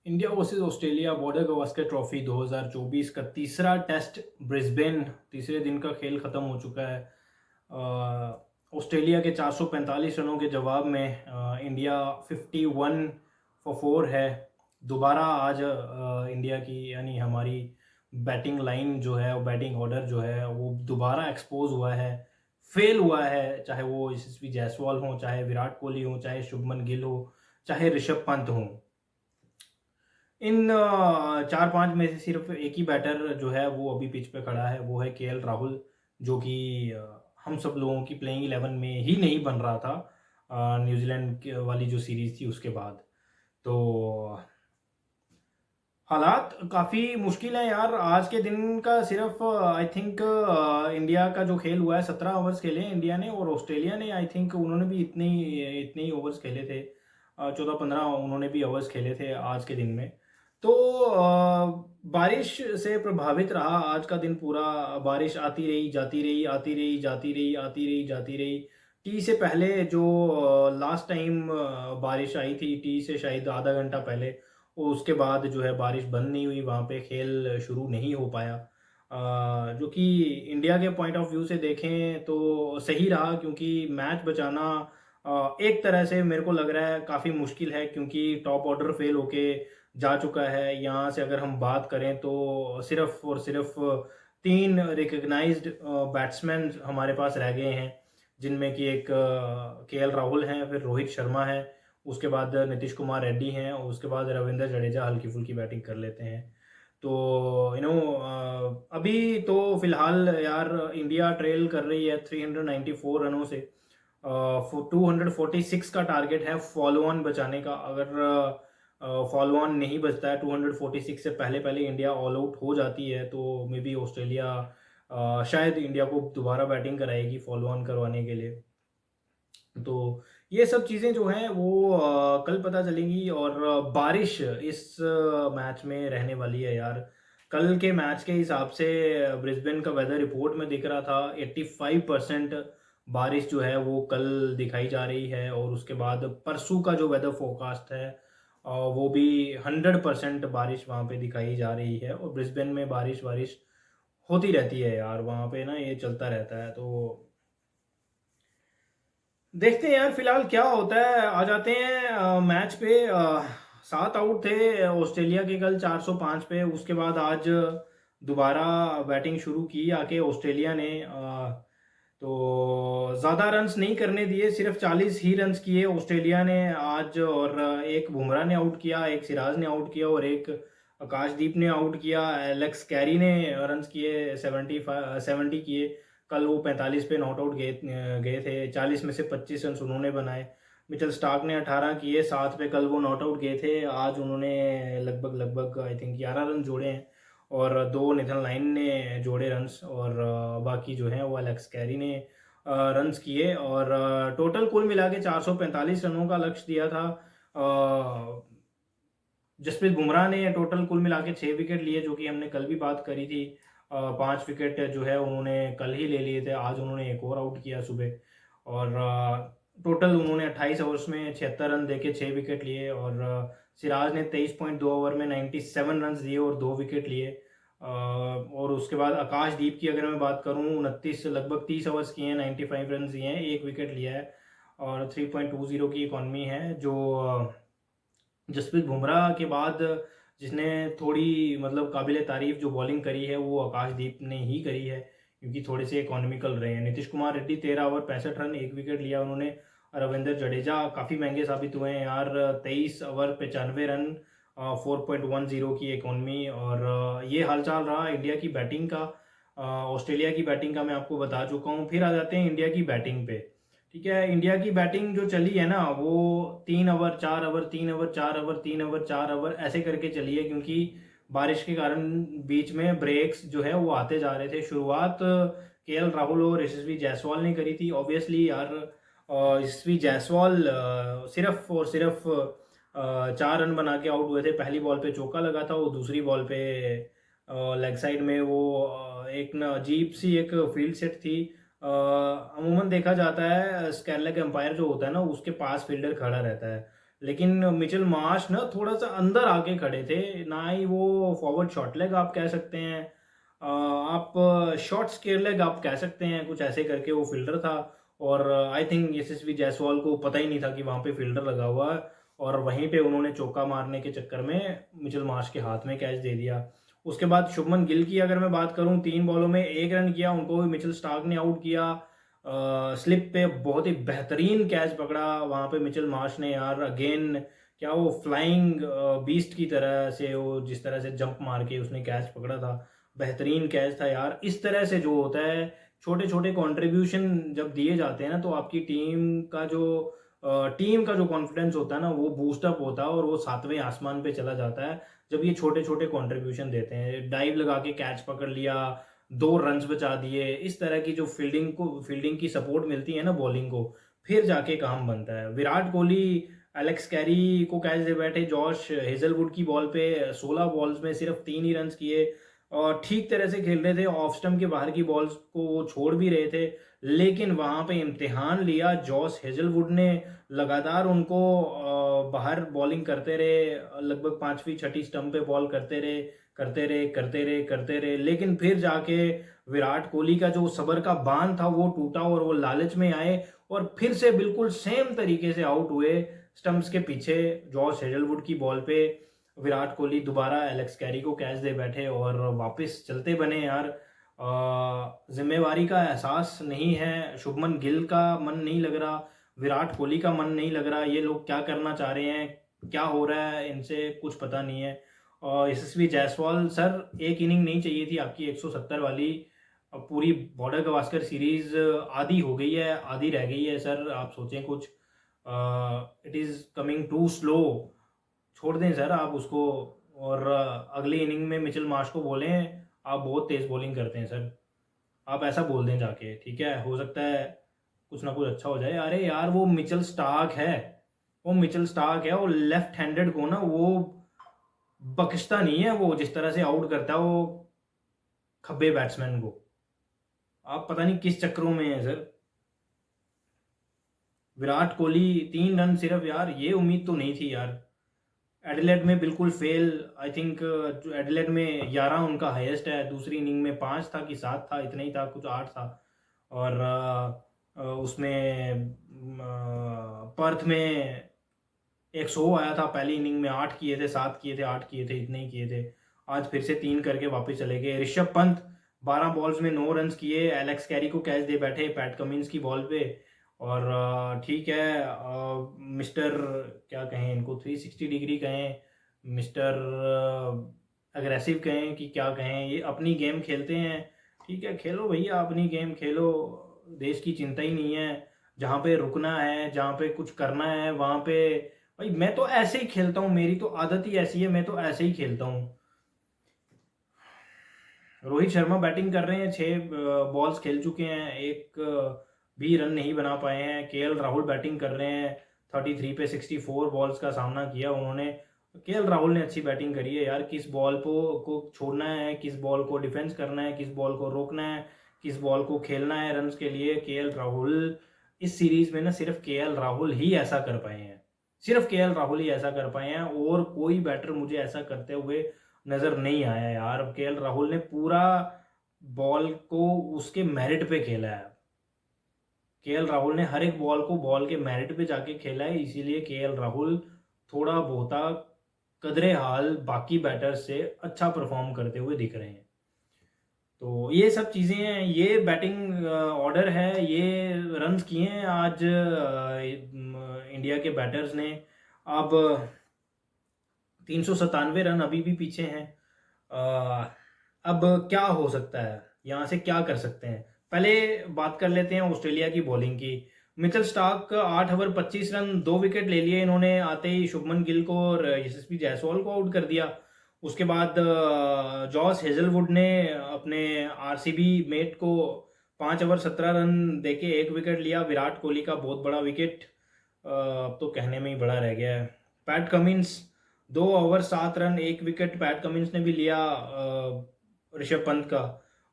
India versus Australia border Gavaskar trophy 2024 का तीसरा test Brisbane, तीसरे दिन का खेल ख़त्म हो चुका है। ऑस्ट्रेलिया के 445 रनों के जवाब में इंडिया 51 फॉर 4 है। दोबारा आज इंडिया की यानी हमारी बैटिंग लाइन जो है और बैटिंग ऑर्डर जो है वो दोबारा एक्सपोज हुआ है, फेल हुआ है। चाहे वो यशस्वी जायसवाल हो, चाहे विराट कोहली हो, चाहे शुभमन गिल हो, चाहे ऋषभ पंत हो। इन 4-5 में से सिर्फ एक ही बैटर जो है वो अभी पिच पे खड़ा है, वो है केएल राहुल, जो कि हम सब लोगों की प्लेइंग 11 में ही नहीं बन रहा था न्यूज़ीलैंड वाली जो सीरीज़ थी उसके बाद। तो हालात काफ़ी मुश्किल है यार। आज के दिन का सिर्फ आई थिंक इंडिया का जो खेल हुआ है 17 ओवर्स खेले हैं इंडिया ने, और ऑस्ट्रेलिया ने आई थिंक उन्होंने भी इतने ही ओवर्स खेले थे। 14-15 उन्होंने भी ओवर्स खेले थे आज के दिन में। तो बारिश से प्रभावित रहा आज का दिन पूरा। बारिश आती रही, जाती रही, आती रही, जाती रही, आती रही, जाती रही। टी से पहले जो लास्ट टाइम बारिश आई थी, टी से शायद आधा घंटा पहले, उसके बाद जो है बारिश बंद नहीं हुई, वहाँ पे खेल शुरू नहीं हो पाया। जो कि इंडिया के पॉइंट ऑफ व्यू से देखें तो सही रहा, क्योंकि मैच बचाना एक तरह से मेरे को लग रहा है काफ़ी मुश्किल है, क्योंकि टॉप ऑर्डर फेल होके जा चुका है। यहाँ से अगर हम बात करें तो सिर्फ और सिर्फ 3 रिकॉग्नाइज्ड बैट्समैन हमारे पास रह गए हैं, जिनमें कि एक केएल राहुल हैं, फिर रोहित शर्मा है, उसके बाद नीतीश कुमार रेड्डी हैं, और उसके बाद रविंद्र जडेजा हल्की-फुल्की बैटिंग कर लेते हैं। तो अभी तो फ़िलहाल यार इंडिया ट्रेल कर रही है 394 रनों से। 246 का टारगेट है फॉलो ऑन बचाने का। अगर फॉलो ऑन नहीं बचता है 246 से पहले-पहले इंडिया ऑल आउट हो जाती है, तो मे बी ऑस्ट्रेलिया शायद इंडिया को दोबारा बैटिंग कराएगी फॉलो ऑन करवाने के लिए। तो ये सब चीज़ें जो हैं वो कल पता चलेंगी। और बारिश इस मैच में रहने वाली है यार। कल के मैच के हिसाब से ब्रिस्बेन का वेदर रिपोर्ट में दिख रहा था 85% बारिश जो है वो कल दिखाई जा रही है, और उसके बाद परसों का जो वेदर फोरकास्ट है वो भी 100% बारिश वहाँ पे दिखाई जा रही है। और ब्रिस्बेन में बारिश-वारिश होती रहती है यार, वहाँ पे ना ये चलता रहता है। तो देखते हैं यार फिलहाल क्या होता है। आ जाते हैं मैच पे। 7 आउट थे ऑस्ट्रेलिया के कल 405 पे। उसके बाद आज दोबारा बैटिंग शुरू की आके ऑस्ट्रेलिया ने। तो ज़्यादा रन्स नहीं करने दिए, सिर्फ 40 ही रन्स किए ऑस्ट्रेलिया ने आज। और एक बुमराह ने आउट किया, एक सिराज ने आउट किया, और एक आकाशदीप ने आउट किया। एलेक्स कैरी ने रन्स किए, 70 किए। कल वो 45 पे नॉट आउट गए गए थे। 40 में से 25 रन उन्होंने बनाए। मिचेल स्टार्क ने 18 किए, 7 पे कल वो नॉट आउट गए थे। आज उन्होंने लगभग आई थिंक 11 रन जोड़े हैं, और 2 नेथन लाइन ने जोड़े रन्स, और बाकी जो हैं वो एलेक्स कैरी ने रन्स किए। और टोटल कुल मिला के 445 रनों का लक्ष्य दिया था। जसप्रीत बुमराह ने टोटल कुल मिला के 6 विकेट लिए, जो कि हमने कल भी बात करी थी। 5 विकेट जो है उन्होंने कल ही ले लिए थे, आज उन्होंने एक और आउट किया सुबह। और टोटल उन्होंने 28 ओवर्स में 76 रन देके 6 विकेट लिए। और सिराज ने 23.2 ओवर में 97 रन दिए और 2 विकेट लिए। और उसके बाद आकाशदीप की अगर मैं बात करूं, 29 लगभग 30 ओवर्स किए हैं, 95 रन दिए हैं, 1 विकेट लिया है, और 3.20 की इकॉनमी है। जो जसप्रीत बुमराह के बाद जिसने थोड़ी मतलब काबिल तारीफ़ जो बॉलिंग करी है वो आकाशदीप ने ही करी है, क्योंकि थोड़े से इकोनॉमिकल रहे हैं। Nitish Kumar Reddy 13 over 65 run 1 wicket लिया उन्होंने। रविंद्र जडेजा काफ़ी महंगे साबित हुए हैं यार, 23 ओवर 95 रन, 4.10 की इकोनॉमी। और ये हालचाल रहा इंडिया की बैटिंग का। ऑस्ट्रेलिया की बैटिंग का मैं आपको बता चुका हूँ। फिर आ जाते हैं इंडिया की बैटिंग पे। ठीक है, इंडिया की बैटिंग जो चली है ना वो 3 over 4 over 3 over 4 over 3 over 4 over ऐसे करके चली है, क्योंकि बारिश के कारण बीच में ब्रेक्स जो है वो आते जा रहे थे। शुरुआत केएल राहुल और यशस्वी जायसवाल ने करी थी। ऑब्वियसली यार यशस्वी जायसवाल सिर्फ और सिर्फ 4 रन बना के आउट हुए थे। पहली बॉल पे चौका लगा था, वो दूसरी बॉल पे लेग साइड में वो एक ना अजीब सी एक फील्ड सेट थी। अमूमन देखा जाता है स्केलर एम्पायर जो होता है ना उसके पास फील्डर खड़ा रहता है। लेकिन मिचेल मार्श ना थोड़ा-सा अंदर आके खड़े थे, ना ही वो फॉरवर्ड शॉट लेग आप कह सकते हैं, आप शॉर्ट स्क्वायर लेग आप कह सकते हैं, कुछ ऐसे करके वो फ़ील्डर था। और आई थिंक यशस्वी जायसवाल को पता ही नहीं था कि वहाँ पे फ़ील्डर लगा हुआ है, और वहीं पे उन्होंने चौका मारने के चक्कर में मिचेल मार्श के हाथ में कैच दे दिया। उसके बाद शुभमन गिल की अगर मैं बात करूँ, 3 बॉलों में 1 रन किया, उनको भी मिचेल स्टार्क ने आउट किया। स्लिप पे बहुत ही बेहतरीन कैच पकड़ा वहाँ पे मिचेल मार्श ने यार, अगेन क्या वो फ्लाइंग बीस्ट की तरह से, वो जिस तरह से जंप मार के उसने कैच पकड़ा था, बेहतरीन कैच था यार। इस तरह से जो होता है, छोटे-छोटे कंट्रीब्यूशन जब दिए जाते हैं ना, तो आपकी टीम का जो कॉन्फिडेंस होता है ना, वो बूस्ट अप होता है और वो 7वें आसमान पे चला जाता है, जब ये छोटे-छोटे कंट्रीब्यूशन देते हैं। डाइव लगा के कैच पकड़ लिया, 2 रन्स बचा दिए, इस तरह की जो फील्डिंग की सपोर्ट मिलती है ना बॉलिंग को, फिर जाके काम बनता है। विराट कोहली एलेक्स कैरी को कैच दे बैठे, जॉश हेज़लवुड की बॉल पे 16 बॉल्स में सिर्फ 3 ही रन्स किए, और ठीक तरह से खेल रहे थे, ऑफ स्टंप के बाहर की बॉल्स को वो छोड़ भी रहे थे, लेकिन वहाँ पे इम्तिहान लिया जॉश हेज़लवुड ने। लगातार उनको बाहर बॉलिंग करते रहे, लगभग 5वीं 6ठी स्टंप पे बॉल करते रहे, करते रहे, करते रहे, करते रहे, लेकिन फिर जाके विराट कोहली का जो सब्र का बाँध था वो टूटा, और वो लालच में आए और फिर से बिल्कुल सेम तरीके से आउट हुए स्टंप्स के पीछे। जॉश हेज़लवुड की बॉल पे विराट कोहली दोबारा एलेक्स कैरी को कैच दे बैठे और वापस चलते बने यार। ज़िम्मेवारी का एहसास नहीं है, शुभमन गिल का मन नहीं लग रहा, विराट कोहली का मन नहीं लग रहा, ये लोग क्या करना चाह रहे हैं, क्या हो रहा है इनसे कुछ पता नहीं है। यशस्वी जायसवाल सर, एक इनिंग नहीं चाहिए थी आपकी 170 वाली। अब पूरी बॉर्डर गवास्कर सीरीज आधी हो गई है, आधी रह गई है सर, आप सोचें कुछ। It is coming too slow, छोड़ दें सर आप उसको, और अगली इनिंग में मिचेल मार्श को बोलें आप बहुत तेज़ बॉलिंग करते हैं सर, आप ऐसा बोल दें जाके, ठीक है, हो सकता है कुछ ना कुछ अच्छा हो जाए। अरे यार, वो मिचेल स्टार्क है, वो मिचेल स्टार्क है, वो लेफ्ट हैंडेड को ना वो बख्शता नहीं है, वो जिस तरह से आउट करता है वो खब्बे बैट्समैन को। आप पता नहीं किस चक्करों में हैं सर। विराट कोहली 3 रन सिर्फ यार, ये उम्मीद तो नहीं थी यार। एडिलेड में बिल्कुल फेल, आई थिंक जो एडिलेड में 11 उनका हाईएस्ट है, दूसरी इनिंग में 5 था कि 7 था, इतना ही था, कुछ 8 था। और उसमें पर्थ में एक 100 आया था, पहली इनिंग में 8 किए थे, 7 किए थे, 8 किए थे, इतने ही किए थे। आज फिर से 3 करके वापस चले गए। ऋषभ पंत 12 बॉल्स में 9 रन्स किए, एलेक्स कैरी को कैच दे बैठे पैट कमिंस की बॉल पे। और ठीक है, मिस्टर क्या कहें इनको, 360 डिग्री कहें, मिस्टर अग्रेसिव कहें कि क्या कहें, ये अपनी गेम खेलते हैं। ठीक है, खेलो भैया, अपनी गेम खेलो, देश की चिंता ही नहीं है। जहाँ पे रुकना है, जहाँ पे कुछ करना है, वहाँ पे भाई मैं तो ऐसे ही खेलता हूँ, मेरी तो आदत ही ऐसी है, मैं तो ऐसे ही खेलता हूँ। रोहित शर्मा बैटिंग कर रहे हैं, 6 बॉल्स खेल चुके हैं, एक भी रन नहीं बना पाए हैं। केएल राहुल बैटिंग कर रहे हैं, 33 पे 64 बॉल्स का सामना किया उन्होंने। केएल राहुल ने अच्छी बैटिंग करी है यार, किस बॉल को छोड़ना है, किस बॉल को डिफेंस करना है, किस बॉल को रोकना है, किस बॉल को खेलना है रन्स के लिए। केएल राहुल इस सीरीज में ना सिर्फ केएल राहुल ही ऐसा कर पाए हैं, सिर्फ केएल राहुल ही ऐसा कर पाए हैं, और कोई बैटर मुझे ऐसा करते हुए नज़र नहीं आया यार। केएल राहुल ने पूरा बॉल को उसके मेरिट पे खेला है, केएल राहुल ने हर एक बॉल को बॉल के मेरिट पे जाके खेला है, इसीलिए केएल राहुल थोड़ा बहुता कदरे हाल बाकी बैटर्स से अच्छा परफॉर्म करते हुए दिख रहे हैं। तो ये सब चीज़ें हैं, ये बैटिंग ऑर्डर है, ये रन्स किए हैं आज इंडिया के बैटर्स ने। अब 397 रन अभी भी पीछे हैं। अब क्या हो सकता है, यहाँ से क्या कर सकते हैं, पहले बात कर लेते हैं ऑस्ट्रेलिया की बॉलिंग की। Mitchell Starc 8 over 25 run, 2 wicket ले लिए इन्होंने, आते ही शुभमन गिल को और यशस्वी जायसवाल को आउट कर दिया। उसके बाद जॉस हेजलवुड ने अपने आरसीबी मेट को 5 ओवर 17 रन देके 1 विकेट लिया। विराट कोहली का बहुत बड़ा विकेट, अब तो कहने में ही बड़ा रह गया है। PAT Cummins 2 over 7 run 1 wicket PAT Cummins ने भी लिया ऋषभ पंत का।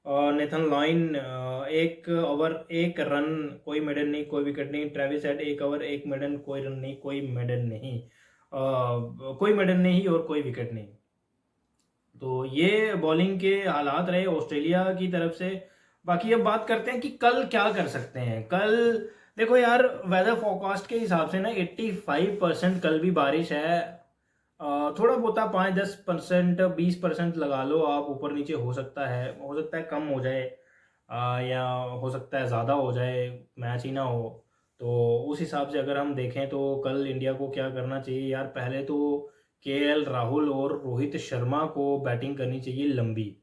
नेथन लॉइन 1 ओवर 1 रन, कोई मेडन नहीं, कोई विकेट नहीं। ट्रेविस हेड 1 ओवर 1 मेडन, कोई रन नहीं, कोई मेडन नहीं। कोई मेडन नहीं और कोई विकेट नहीं। तो ये बॉलिंग के हालात रहे ऑस्ट्रेलिया की तरफ से। बाकी अब बात करते हैं कि कल क्या कर सकते हैं। कल देखो यार, वेदर फोरकास्ट के हिसाब से ना 85% कल भी बारिश है। थोड़ा बहुत 5-10%, 20% लगा लो आप, ऊपर नीचे हो सकता है कम हो जाए, या हो सकता है ज़्यादा हो जाए, मैच ही ना हो। तो उस हिसाब से अगर हम देखें तो कल इंडिया को क्या करना चाहिए यार, पहले तो केएल राहुल और रोहित शर्मा को बैटिंग करनी चाहिए लंबी।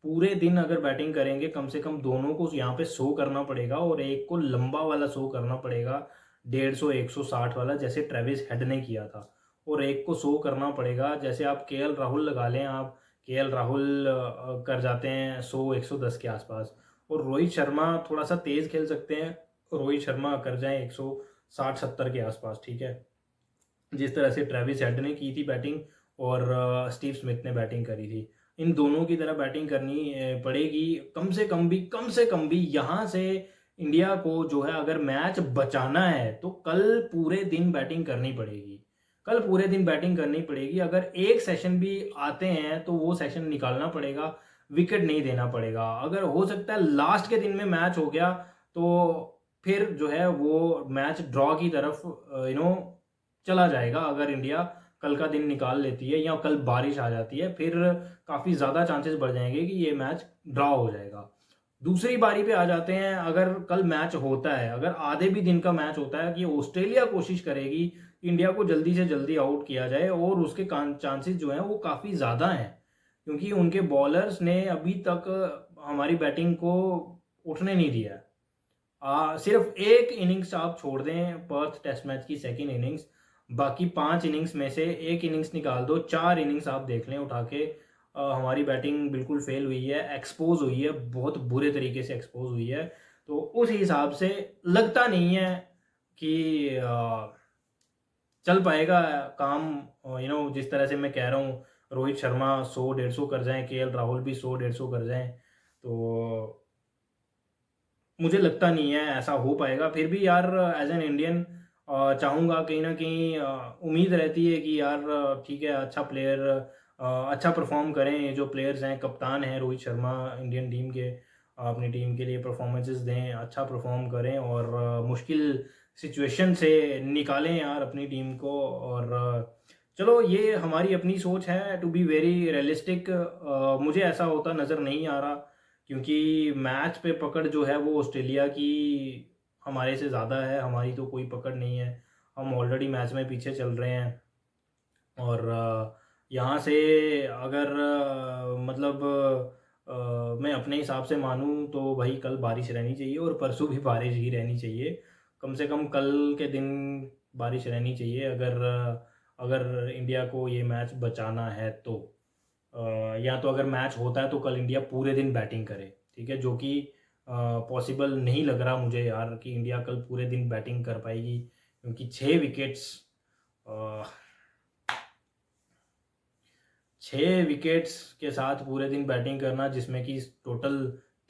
पूरे दिन अगर बैटिंग करेंगे, कम से कम दोनों को यहाँ पे शो करना पड़ेगा, और एक को लंबा वाला शो करना पड़ेगा, 150-160 वाला, जैसे ट्रेविस हेड ने किया था। और एक को शो करना पड़ेगा, जैसे आप केएल राहुल लगा लें, आप केएल राहुल कर जाते हैं 100-110 के आसपास, और रोहित शर्मा थोड़ा सा तेज खेल सकते हैं, रोहित शर्मा कर जाएं 160-70 के आसपास, ठीक है, जिस तरह से ट्रेविस हेड ने की थी बैटिंग और स्टीव स्मिथ ने बैटिंग करी थी। इन दोनों की तरह बैटिंग करनी पड़ेगी, कम से कम भी यहाँ से इंडिया को जो है, अगर मैच बचाना है तो कल पूरे दिन बैटिंग करनी पड़ेगी। कल पूरे दिन बैटिंग करनी पड़ेगी। अगर एक सेशन भी आते हैं तो वो सेशन निकालना पड़ेगा, विकेट नहीं देना पड़ेगा। अगर हो सकता है लास्ट के दिन में मैच हो गया तो फिर जो है वो मैच ड्रॉ की तरफ चला जाएगा। अगर इंडिया कल का दिन निकाल लेती है या कल बारिश आ जाती है, फिर काफ़ी ज़्यादा चांसेस बढ़ जाएंगे कि ये मैच ड्रॉ हो जाएगा। दूसरी बारी पे आ जाते हैं, अगर कल मैच होता है, अगर आधे भी दिन का मैच होता है, कि ऑस्ट्रेलिया कोशिश करेगी इंडिया को जल्दी से जल्दी आउट किया जाए, और उसके चांसेस जो हैं वो काफ़ी ज़्यादा हैं, क्योंकि उनके बॉलर्स ने अभी तक हमारी बैटिंग को उठने नहीं दिया है। सिर्फ एक इनिंग्स आप छोड़ दें, पर्थ टेस्ट मैच की सेकेंड इनिंग्स, बाकी 5 इनिंग्स में से एक इनिंग्स निकाल दो, 4 इनिंग्स आप देख लें उठा के, हमारी बैटिंग बिल्कुल फेल हुई है, एक्सपोज हुई है, बहुत बुरे तरीके से एक्सपोज हुई है। तो उस हिसाब से लगता नहीं है कि चल पाएगा काम। जिस तरह से मैं कह रहा हूँ, रोहित शर्मा 100-150 कर जाएं, केएल राहुल भी 100-150 कर जाएं, तो मुझे लगता नहीं है ऐसा हो पाएगा। फिर भी यार, एज एन इंडियन चाहूँगा, कहीं ना कहीं उम्मीद रहती है कि यार ठीक है, अच्छा प्लेयर, अच्छा परफॉर्म करें। ये जो प्लेयर्स हैं, कप्तान हैं रोहित शर्मा इंडियन टीम के, अपनी टीम के लिए परफॉर्मेंसेस दें, अच्छा परफॉर्म करें, और मुश्किल सिचुएशन से निकालें यार अपनी टीम को। और चलो, ये हमारी अपनी सोच है, टू बी वेरी रियलिस्टिक। मुझे ऐसा होता नज़र नहीं आ रहा, क्योंकि मैच पे पकड़ जो है वो ऑस्ट्रेलिया की हमारे से ज़्यादा है, हमारी तो कोई पकड़ नहीं है। हम ऑलरेडी मैच में पीछे चल रहे हैं, और यहाँ से अगर मतलब मैं अपने हिसाब से मानूँ तो भाई कल बारिश रहनी चाहिए, और परसों भी बारिश ही रहनी चाहिए। कम से कम कल के दिन बारिश रहनी चाहिए, अगर अगर इंडिया को ये मैच बचाना है तो। या तो अगर मैच होता है तो कल इंडिया पूरे दिन बैटिंग करे, ठीक है, जो कि पॉसिबल नहीं लग रहा मुझे यार कि इंडिया कल पूरे दिन बैटिंग कर पाएगी, क्योंकि 6 विकेट्स के साथ पूरे दिन बैटिंग करना, जिसमें कि टोटल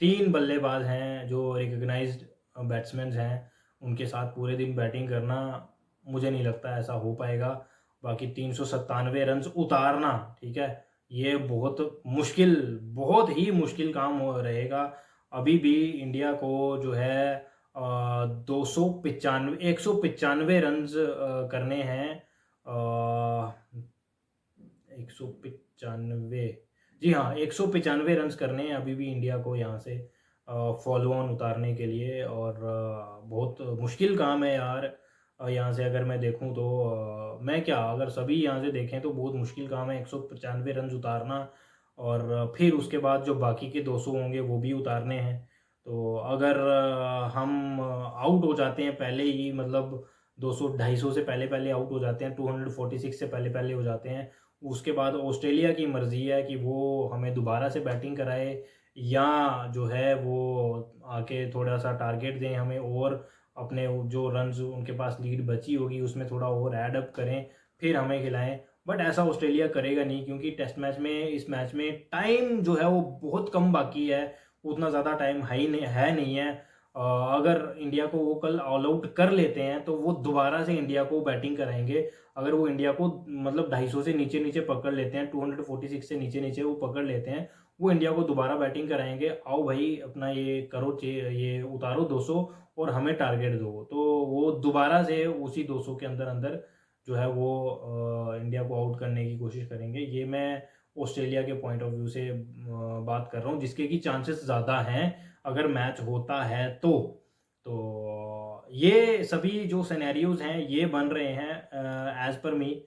3 बल्लेबाज हैं जो रिकग्नाइज्ड बैट्समैन हैं, उनके साथ पूरे दिन बैटिंग करना, मुझे नहीं लगता ऐसा हो पाएगा। बाकी 397 रन उतारना, ठीक है, ये बहुत ही मुश्किल काम हो रहेगा। अभी भी इंडिया को जो है 195 रन करने हैं, 195, जी हाँ, 195 रन करने हैं अभी भी इंडिया को यहाँ से फॉलो ऑन उतारने के लिए। और बहुत मुश्किल काम है यार। यहाँ से अगर मैं देखूँ तो मैं क्या, अगर सभी यहाँ से देखें तो बहुत मुश्किल काम है 195 रन उतारना, और फिर उसके बाद जो बाकी के 200 होंगे वो भी उतारने हैं। तो अगर हम आउट हो जाते हैं पहले ही, मतलब 200-250 से पहले पहले आउट हो जाते हैं, 246 से पहले पहले हो जाते हैं, उसके बाद ऑस्ट्रेलिया की मर्ज़ी है कि वो हमें दोबारा से बैटिंग कराए, या जो है वो आके थोड़ा सा टारगेट दें हमें, और अपने जो रन्स उनके पास लीड बची होगी उसमें थोड़ा और ऐड अप करें, फिर हमें खिलाएं। बट ऐसा ऑस्ट्रेलिया करेगा नहीं, क्योंकि टेस्ट मैच में, इस मैच में टाइम जो है वो बहुत कम बाकी है। उतना ज़्यादा टाइम है नहीं है। अगर इंडिया को वो कल ऑल आउट कर लेते हैं तो वो दोबारा से इंडिया को बैटिंग कराएंगे। अगर वो इंडिया को मतलब 250 से नीचे-नीचे पकड़ लेते हैं, 246 से नीचे-नीचे वो पकड़ लेते हैं, वो इंडिया को दोबारा बैटिंग कराएँगे, आओ भाई अपना ये करो ये उतारो 200 और हमें टारगेट दो। तो वो दोबारा से उसी 200 के अंदर-अंदर जो है वो इंडिया को आउट करने की कोशिश करेंगे। ये मैं ऑस्ट्रेलिया के पॉइंट ऑफ व्यू से बात कर रहा हूँ, जिसके कि चांसेस ज़्यादा हैं अगर मैच होता है तो। तो ये सभी जो सिनेरियोज़ हैं ये बन रहे हैं एज़ पर मी,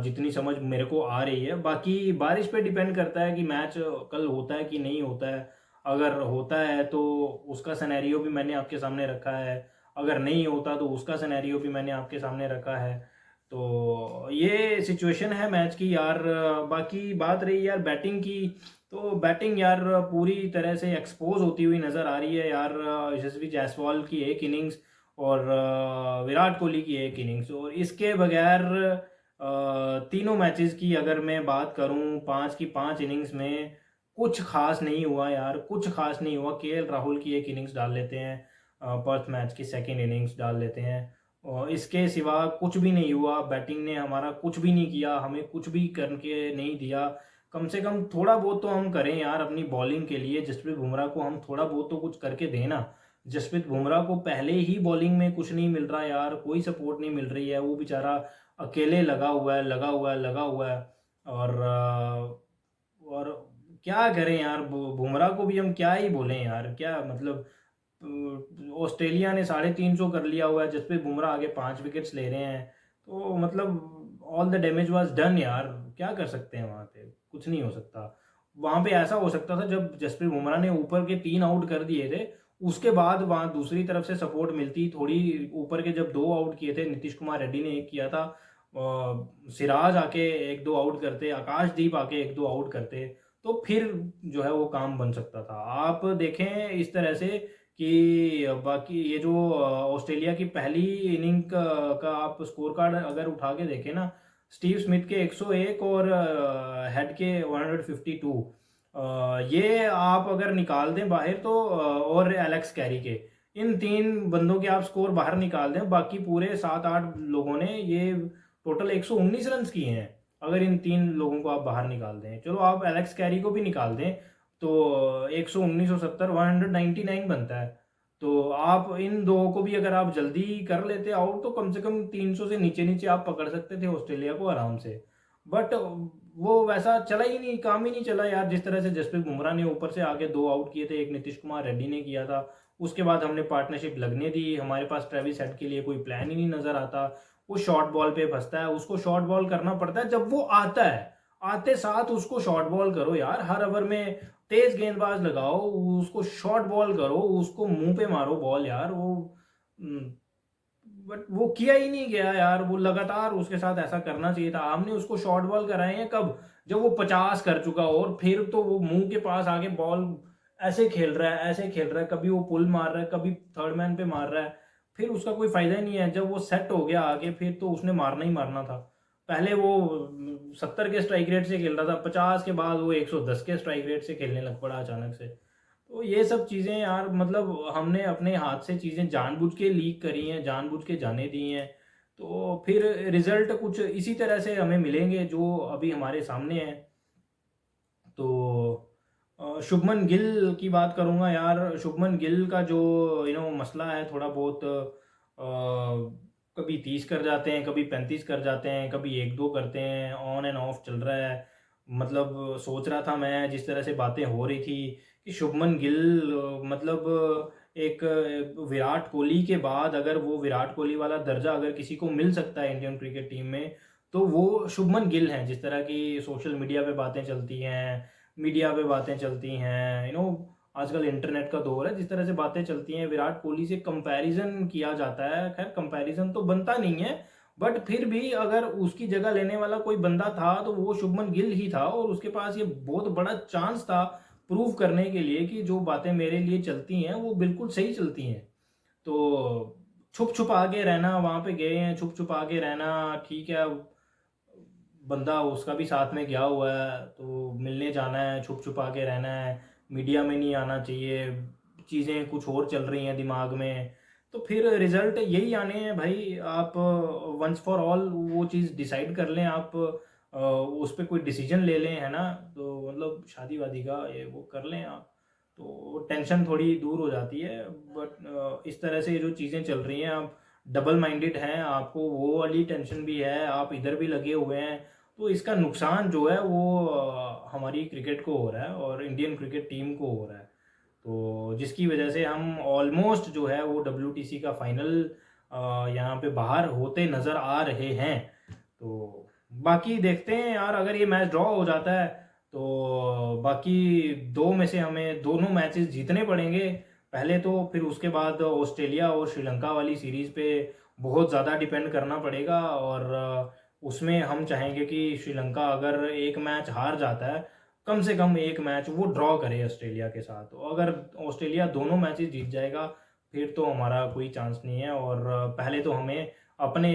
जितनी समझ मेरे को आ रही है। बाकी बारिश पे डिपेंड करता है कि मैच कल होता है कि नहीं होता है। अगर होता है तो उसका सिनेरियो भी मैंने आपके सामने रखा है, अगर नहीं होता तो उसका सिनेरियो भी मैंने आपके सामने रखा है। तो ये सिचुएशन है मैच की यार। बाकी बात रही यार बैटिंग की, तो बैटिंग यार पूरी तरह से एक्सपोज़ होती हुई नज़र आ रही है यार। यशस्वी जायसवाल की एक इनिंग्स और विराट कोहली की एक इनिंग्स, और इसके बगैर तीनों मैचेस की अगर मैं बात करूं, 5 की 5 इनिंग्स में कुछ खास नहीं हुआ यार, कुछ खास नहीं हुआ। केएल राहुल की एक इनिंग्स डाल लेते हैं, पर्थ मैच की सेकंड इनिंग्स डाल लेते हैं, और इसके सिवा कुछ भी नहीं हुआ। बैटिंग ने हमारा कुछ भी नहीं किया, हमें कुछ भी करके नहीं दिया। कम से कम थोड़ा बहुत तो हम करें यार अपनी बॉलिंग के लिए। जसप्रीत बुमराह को हम थोड़ा बहुत तो कुछ करके दें ना। जसप्रीत बुमराह को पहले ही बॉलिंग में कुछ नहीं मिल रहा यार, कोई सपोर्ट नहीं मिल रही है। वो बेचारा अकेले लगा हुआ है, लगा हुआ है, लगा हुआ है। और क्या करें यार, बुमराह को भी हम क्या ही बोलें यार, क्या मतलब। ऑस्ट्रेलिया ने 350 कर लिया हुआ है, जसप्रीत बुमराह आगे 5 विकेट्स ले रहे हैं। तो मतलब all the damage was done यार। क्या कर सकते हैं वहाँ पे, कुछ नहीं हो सकता। वहाँ पे ऐसा हो सकता था जब जसप्रीत बुमराह ने ऊपर के 3 आउट कर दिए थे, उसके बाद वहाँ दूसरी तरफ से सपोर्ट मिलती थोड़ी। ऊपर के जब 2 आउट किए थे, नीतीश कुमार रेड्डी ने 1 किया था, सिराज आके 1-2 आउट करते, आकाशदीप आके 1-2 आउट करते, तो फिर जो है वो काम बन सकता था। आप देखें इस तरह से कि बाकी ये जो ऑस्ट्रेलिया की पहली इनिंग का आप स्कोर कार्ड अगर उठा के देखें ना, स्टीव स्मिथ के 101 और हेड के 152, ये आप अगर निकाल दें बाहर तो और एलेक्स कैरी के, इन 3 बंदों के आप स्कोर बाहर निकाल दें, बाकी पूरे 7-8 लोगों ने ये टोटल 119 रन किए हैं। अगर इन 3 लोगों को आप बाहर निकाल दें, चलो आप एलेक्स कैरी को भी निकाल दें, तो 119 और 70 199 बनता है। तो आप इन दो को भी अगर आप जल्दी कर लेते आउट, तो कम से कम 300 से नीचे नीचे आप पकड़ सकते थे ऑस्ट्रेलिया को आराम से। बट वो वैसा चला ही नहीं, काम ही नहीं चला यार। जिस तरह से जसप्रीत बुमराह ने ऊपर से आके 2 आउट किए थे, एक नीतीश कुमार रेड्डी ने किया था, उसके बाद हमने पार्टनरशिप लगने दी। हमारे पास ट्रेविस हेड के लिए कोई प्लान ही नहीं नजर आता। वो शॉर्ट बॉल पे फंसता है, उसको शॉर्ट बॉल करना पड़ता है जब वो आता है। आते साथ उसको शॉर्ट बॉल करो यार, हर ओवर में तेज गेंदबाज लगाओ, उसको शॉर्ट बॉल करो, उसको मुंह पे मारो बॉल यार। वो बट वो किया ही नहीं गया यार। वो लगातार उसके साथ ऐसा करना चाहिए था। हमने उसको शॉर्ट बॉल कराए हैं कब, जब वो 50 कर चुका हो, और फिर तो वो मुंह के पास आके बॉल ऐसे खेल रहा है, ऐसे खेल रहा है, कभी वो पुल मार रहा है, कभी थर्ड मैन पे मार रहा है, फिर उसका कोई फायदा ही नहीं है। जब वो सेट हो गया आगे, फिर तो उसने मारना ही मारना था। पहले वो 70 के स्ट्राइक रेट से खेल रहा था, 50 के बाद वो 110 के स्ट्राइक रेट से खेलने लग पड़ा अचानक से। तो ये सब चीज़ें यार, मतलब हमने अपने हाथ से चीज़ें जानबूझ के लीक करी हैं, जानबूझ के जाने दी हैं। तो फिर रिजल्ट कुछ इसी तरह से हमें मिलेंगे जो अभी हमारे सामने हैं। तो शुभमन गिल की बात करूँगा यार। शुभमन गिल का जो मसला है थोड़ा बहुत, कभी 30 कर जाते हैं, कभी 35 कर जाते हैं, कभी 1-2 करते हैं, ऑन एंड ऑफ चल रहा है। मतलब सोच रहा था मैं, जिस तरह से बातें हो रही थी कि शुभमन गिल मतलब एक विराट कोहली के बाद अगर वो विराट कोहली वाला दर्जा अगर किसी को मिल सकता है इंडियन क्रिकेट टीम में, तो वो शुभमन गिल हैं। जिस तरह की सोशल मीडिया पे बातें चलती हैं, मीडिया पे बातें चलती हैं, आजकल इंटरनेट का दौर है, जिस तरह से बातें चलती हैं, विराट कोहली से कंपैरिजन किया जाता है। खैर कंपैरिजन तो बनता नहीं है, बट फिर भी अगर उसकी जगह लेने वाला कोई बंदा था तो वो शुभमन गिल ही था, और उसके पास ये बहुत बड़ा चांस था प्रूव करने के लिए कि जो बातें मेरे लिए चलती हैं वो बिल्कुल सही चलती हैं। तो छुप छुपा के रहना, वहां पे गए हैं छुप छुपा के रहना, ठीक है। बंदा उसका भी साथ में गया हुआ है, तो मिलने जाना है, छुप छुपा के रहना है, मीडिया में नहीं आना चाहिए, चीज़ें कुछ और चल रही हैं दिमाग में, तो फिर रिजल्ट यही आने हैं भाई। आप वंस फॉर ऑल वो चीज़ डिसाइड कर लें, आप उस पे कोई डिसीजन ले लें, है ना? तो मतलब शादी वादी का ये वो कर लें आप, तो टेंशन थोड़ी दूर हो जाती है। बट इस तरह से जो चीज़ें चल रही हैं, आप डबल माइंडेड हैं, आपको वो वाली टेंशन भी है, आप इधर भी लगे हुए हैं, तो इसका नुकसान जो है वो हमारी क्रिकेट को हो रहा है और इंडियन क्रिकेट टीम को हो रहा है। तो जिसकी वजह से हम ऑलमोस्ट जो है वो डब्ल्यूटीसी का फाइनल यहाँ पे बाहर होते नज़र आ रहे हैं। तो बाकी देखते हैं यार, अगर ये मैच ड्रॉ हो जाता है तो बाकी दो में से हमें दोनों मैचेस जीतने पड़ेंगे पहले तो, फिर उसके बाद ऑस्ट्रेलिया और श्रीलंका वाली सीरीज़ पे बहुत ज़्यादा डिपेंड करना पड़ेगा। और उसमें हम चाहेंगे कि श्रीलंका अगर एक मैच हार जाता है, कम से कम एक मैच वो ड्रॉ करे ऑस्ट्रेलिया के साथ। तो अगर ऑस्ट्रेलिया दोनों मैचेस जीत जाएगा फिर तो हमारा कोई चांस नहीं है। और पहले तो हमें अपने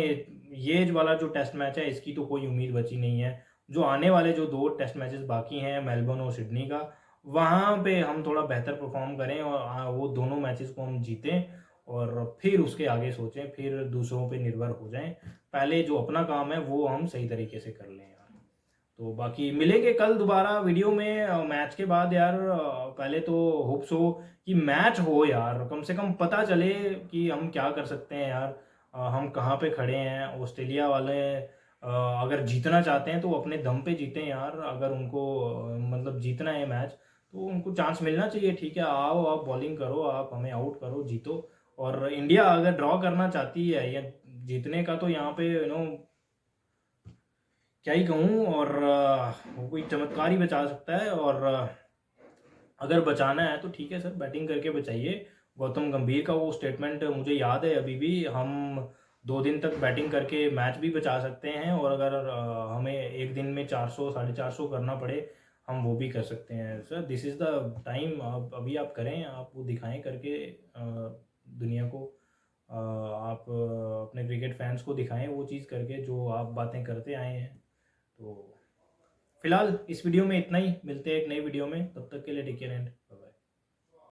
ये वाला जो टेस्ट मैच है इसकी तो कोई उम्मीद बची नहीं है। जो आने वाले जो 2 टेस्ट मैचेस बाकी हैं मेलबर्न और सिडनी का, वहाँ पे हम थोड़ा बेहतर परफॉर्म करें और वो दोनों मैचेस को हम जीतें और फिर उसके आगे सोचें, फिर दूसरों पे निर्भर हो जाएं। पहले जो अपना काम है वो हम सही तरीके से कर लें यार। तो बाकी मिलेंगे कल दोबारा वीडियो में मैच के बाद यार। पहले तो होप्स हो कि मैच हो यार, कम से कम पता चले कि हम क्या कर सकते हैं यार। हम कहाँ पे खड़े हैं। ऑस्ट्रेलिया वाले अगर जीतना चाहते हैं तो अपने दम पे जीतें यार। अगर उनको मतलब जीतना है मैच तो उनको चांस मिलना चाहिए। ठीक है, आओ आप बॉलिंग करो, आप हमें आउट करो, जीतो। और इंडिया अगर ड्रॉ करना चाहती है या जीतने का, तो यहाँ पे क्या ही कहूँ। और वो कोई चमत्कार ही बचा सकता है। और अगर बचाना है तो ठीक है सर, बैटिंग करके बचाइए। गौतम गंभीर का वो स्टेटमेंट मुझे याद है अभी भी, हम 2 दिन तक बैटिंग करके मैच भी बचा सकते हैं और अगर हमें एक दिन में 400 450 करना पड़े, हम वो भी कर सकते हैं sir. This is the time. अभी आप करें, आप वो दिखाएं करके दुनिया को। आप अपने क्रिकेट फैंस को दिखाएं वो चीज़ करके जो आप बातें करते आए हैं। तो फिलहाल इस वीडियो में इतना ही, मिलते हैं एक नई वीडियो में, तब तक के लिए टेक केयर एंड